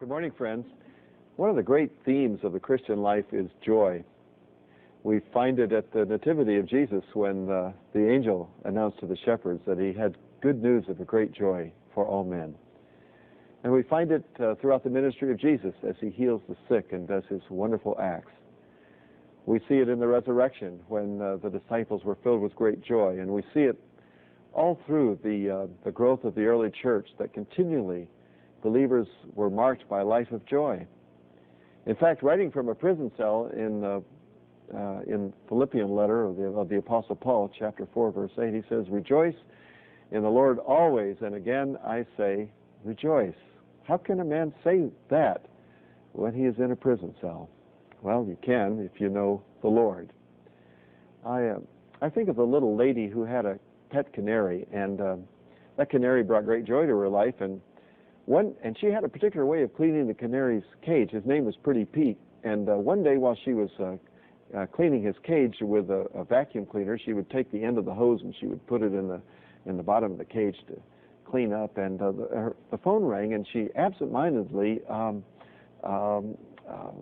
Good morning, friends. One of the great themes of the Christian life is joy. We find it at the Nativity of Jesus when the angel announced to the shepherds that he had good news of a great joy for all men. And we find it throughout the ministry of Jesus as he heals the sick and does his wonderful acts. We see it in the resurrection when the disciples were filled with great joy, and we see it all through the growth of the early church, that continually believers were marked by a life of joy. In fact, writing from a prison cell in Philippian letter of the Apostle Paul, chapter 4, verse 8, he says, "Rejoice in the Lord always, and again I say, rejoice." How can a man say that when he is in a prison cell? Well, you can if you know the Lord. I think of the little lady who had a pet canary, and that canary brought great joy to her life, and she had a particular way of cleaning the canary's cage. His name was Pretty Pete, and one day while she was cleaning his cage with a vacuum cleaner, she would take the end of the hose and she would put it in the bottom of the cage to clean up, and the phone rang, and she absentmindedly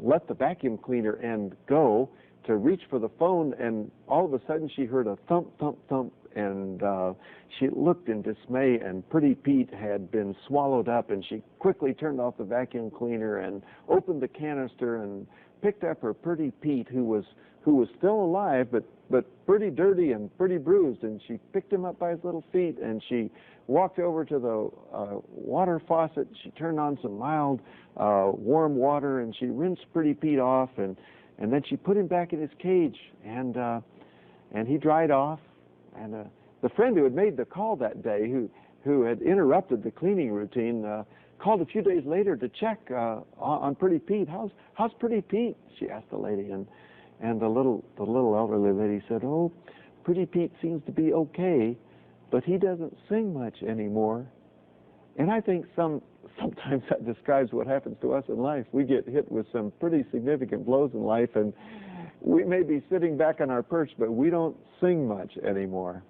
let the vacuum cleaner end go to reach for the phone, and all of a sudden she heard a thump, thump, thump, and she looked in dismay, and Pretty Pete had been swallowed up, and she quickly turned off the vacuum cleaner and opened the canister and picked up her Pretty Pete, who was still alive, but pretty dirty and pretty bruised, and she picked him up by his little feet, and she walked over to the water faucet. She turned on some mild warm water, and she rinsed Pretty Pete off, and then she put him back in his cage, and he dried off. And the friend who had made the call that day, who had interrupted the cleaning routine, called a few days later to check on Pretty Pete. How's Pretty Pete? She asked the lady, and the little elderly lady said, "Oh, Pretty Pete seems to be okay, but he doesn't sing much anymore." And I think sometimes that describes what happens to us in life. We get hit with some pretty significant blows in life, and we may be sitting back on our perch, but we don't sing much anymore.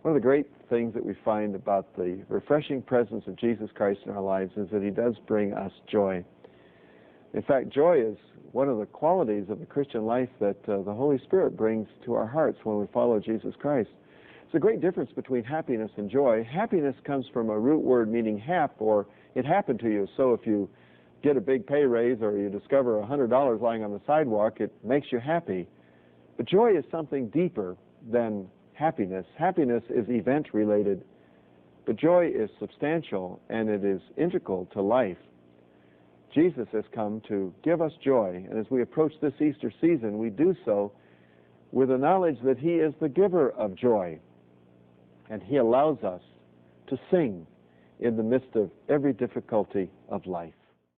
One of the great things that we find about the refreshing presence of Jesus Christ in our lives is that he does bring us joy. In fact, joy is one of the qualities of the Christian life that the Holy Spirit brings to our hearts when we follow Jesus Christ. There's a great difference between happiness and joy. Happiness comes from a root word meaning hap, or it happened to you. So if you get a big pay raise or you discover $100 lying on the sidewalk, it makes you happy. But joy is something deeper than happiness. Happiness is event related, but joy is substantial, and it is integral to life. Jesus has come to give us joy, and as we approach this Easter season, we do so with the knowledge that he is the giver of joy, and he allows us to sing in the midst of every difficulty of life.